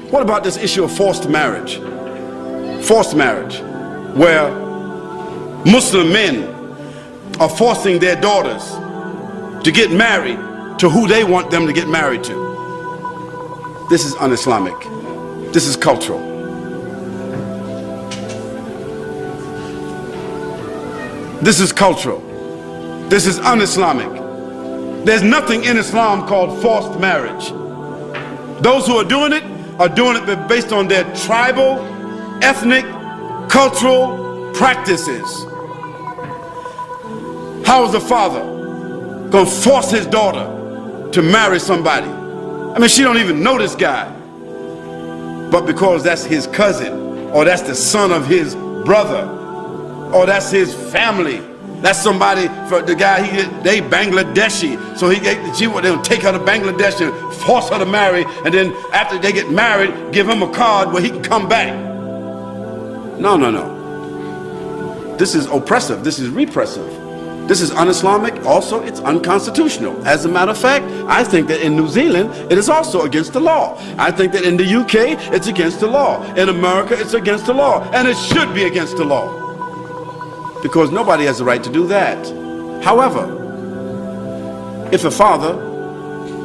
What about this issue of forced marriage? Forced marriage, where Muslim men are forcing their daughters to get married to who they want them to get married to. This is un-Islamic. This is cultural. This is cultural. This is un-Islamic. There's nothing in Islam called forced marriage. Those who are doing it based on their tribal, ethnic, cultural practices. How is a father gonna force his daughter to marry somebody? I mean, she don't even know this guy, but because that's his cousin, or that's the son of his brother, or that's his family, that's somebody, for the guy, they Bangladeshi, so they'll take her to Bangladesh and force her to marry, and then after they get married, give him a card where he can come back. No, no, no. This is oppressive. This is repressive. This is un-Islamic. Also, it's unconstitutional. As a matter of fact, I think that in New Zealand, it is also against the law. I think that in the UK, it's against the law. In America, it's against the law. And it should be against the law, because nobody has the right to do that. However, if a father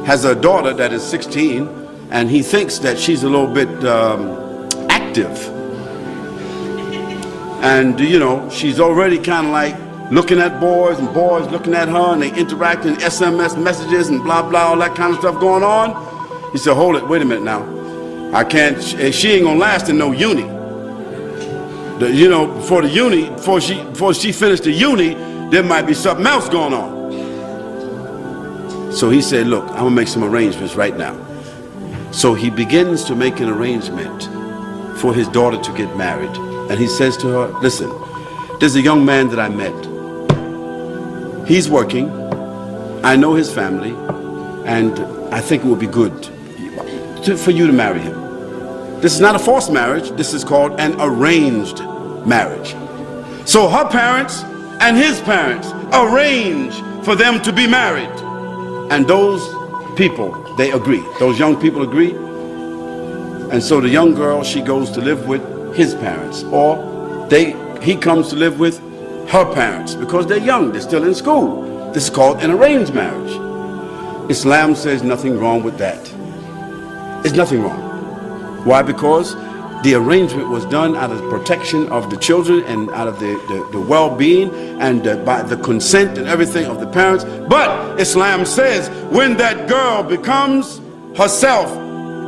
has a daughter that is 16 and he thinks that she's a little bit active, and you know, she's already kind of like looking at boys and boys looking at her, and they interact in SMS messages and blah blah, all that kind of stuff going on, he said, hold it, wait a minute now, I can't, she ain't gonna last in no uni. You know, before she finished the uni, there might be something else going on. So he said, look, I'm gonna make some arrangements right now. So he begins to make an arrangement for his daughter to get married. And he says to her, listen, there's a young man that I met. He's working, I know his family, and I think it would be good for you to marry him. This is not a forced marriage, this is called an arranged marriage. So her parents and his parents arrange for them to be married. And those people, they agree. Those young people agree. And so the young girl, she goes to live with his parents, or he comes to live with her parents, because they're young, they're still in school. This is called an arranged marriage. Islam says nothing wrong with that. There's nothing wrong. Why? Because the arrangement was done out of the protection of the children and out of the well-being and by the consent and everything of the parents. But Islam says when that girl becomes herself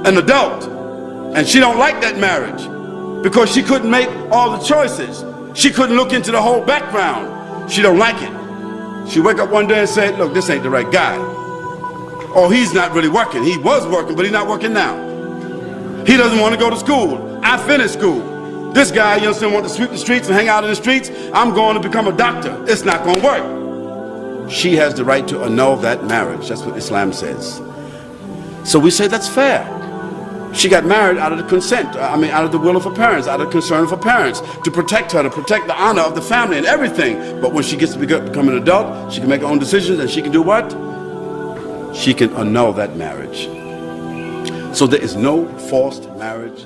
an adult and she don't like that marriage because she couldn't make all the choices, she couldn't look into the whole background, she don't like it. She wake up one day and say, look, this ain't the right guy. Or he's not really working. He was working, but he's not working now. He doesn't want to go to school. I finished school. This guy, you understand, want to sweep the streets and hang out in the streets. I'm going to become a doctor. It's not going to work. She has the right to annul that marriage. That's what Islam says. So we say that's fair. She got married out of the consent, out of the will of her parents, out of concern of her parents, to protect her, to protect the honor of the family and everything. But when she gets to become an adult, she can make her own decisions, and she can do what? She can annul that marriage. So there is no forced marriage